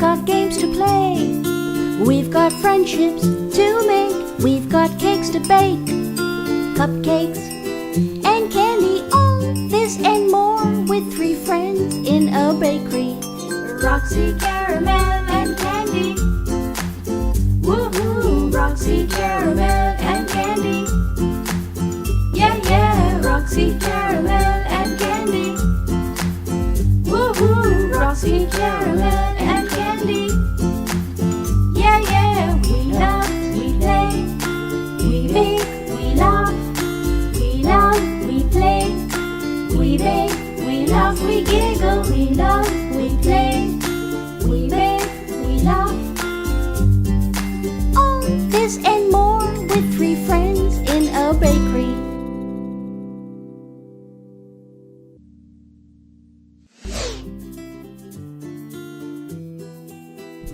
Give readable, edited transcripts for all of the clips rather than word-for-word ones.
got games to play. We've got friendships to make. We've got cakes to bake. Cupcakes and candy. All this and more with 3 friends in a bakery. Roxy, caramel and candy. Woohoo! Roxy, caramel and candy. Yeah, yeah, Roxy, caramel and candy. Woohoo! Roxy, caramel and candy. Yeah, yeah, we laugh, we play, we bake, we laugh, we play, we bake, we laugh, we giggle, we laugh, we play, we bake, we laugh. All this and more with 3 friends in a bakery.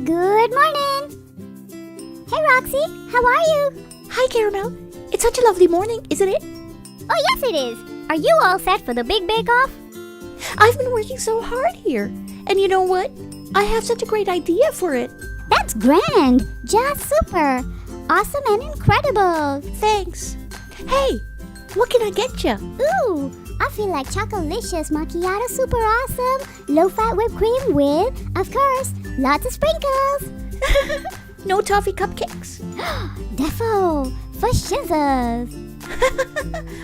Good morning! Hey Roxy, how are you? Hi Caramel, it's such a lovely morning, isn't it? Oh yes it is! Are you all set for the big bake-off? I've been working so hard here, and you know what? I have such a great idea for it. That's grand! Just super! Awesome and incredible! Thanks. Hey, what can I get you? Ooh! I feel like Chocolicious Macchiato Super Awesome low-fat whipped cream with, of course, lots of sprinkles! No toffee cupcakes? Defo! For shizzles!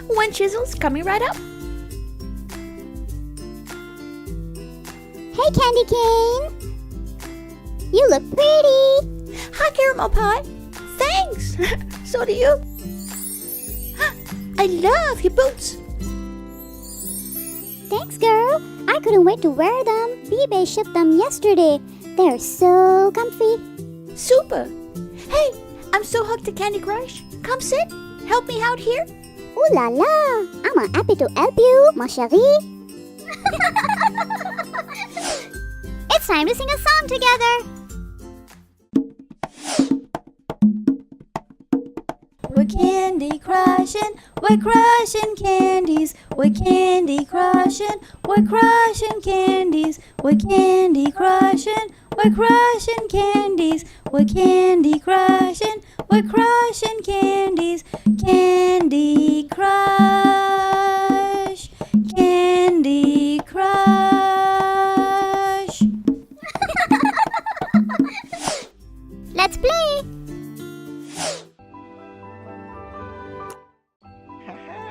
One chisel's coming right up. Hey Candy Cane! You look pretty! Hi Caramel Pie. Thanks. So do you. I love your boots. Thanks, girl. I couldn't wait to wear them. eBay shipped them yesterday. They're so comfy. Super. Hey, I'm so hooked to Candy Crush. Come sit. Help me out here. Ooh la la. I'm happy to help you, ma chérie. It's time to sing a song together. We're candy crushing, we're crushing candies. We're candy crushing, we're crushing candies. We're candy crushing, we're crushing candies. We're candy crushing, we're crushing candies. Candy Crush, Candy Crush. Let's play.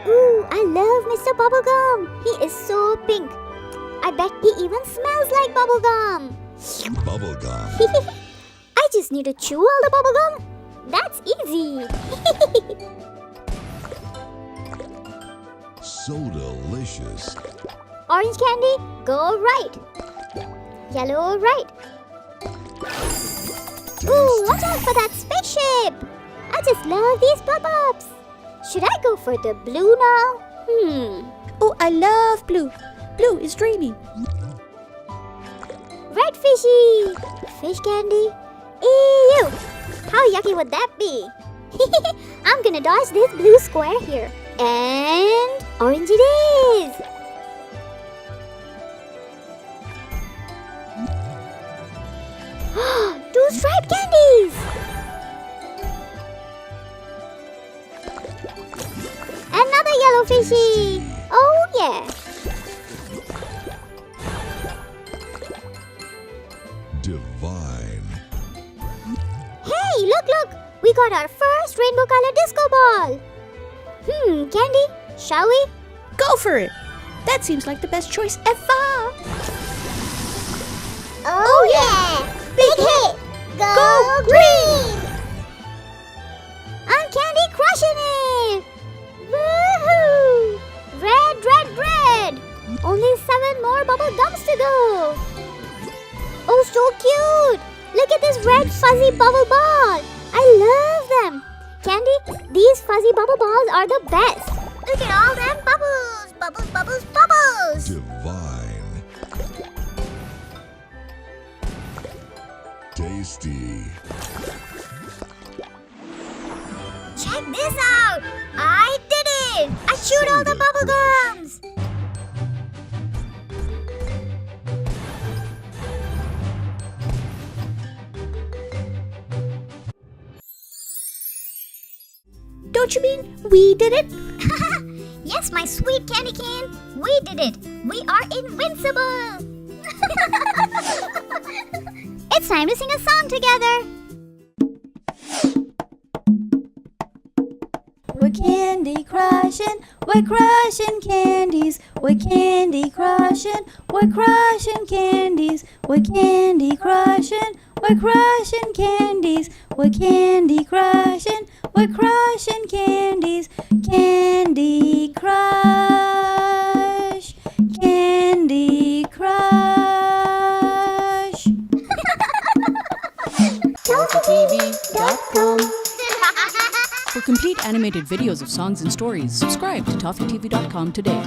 Ooh, I love Mr. Bubblegum. He is so pink. I bet he even smells like bubblegum. Bubblegum. I just need to chew all the bubblegum. That's easy. So delicious. Orange candy, go right. Yellow, right. Ooh, watch out for that spaceship. I just love these pop-ups. Should I go for the blue now? Oh, I love blue. Blue is dreamy. Red fishy. Fish candy. Ew. How yucky would that be? I'm gonna dodge this blue square here. And orange it is. Two striped candies. Another yellow fishy. Oh yeah. Divine. Hey, look, look. We got our first rainbow colored disco ball. Candy, shall we? Go for it. That seems like the best choice ever. Oh yeah. Big hit. Go green. I'm Candy crushing it. Woohoo! Red, red, red! Only 7 more bubble gums to go. Oh, so cute! Look at this red fuzzy bubble ball. I love them. Candy, these fuzzy bubble balls are the best. Look at all them bubbles. Bubbles, bubbles, bubbles. Divine. Tasty. Check this out. I did it. I chewed all the bubble gums. Don't you mean we did it? Yes, my sweet candy cane. We did it. We are invincible. It's time to sing a song together. We're candy crushing, we're crushing candies. We're candy crushing, we're crushing candies. We're candy crushing, we're crushing candies. We're candy crushing, we're crushing candies. Candy Crush, Candy Crush. ToffeeTV.com. For complete animated videos of songs and stories, subscribe to ToffeeTV.com today.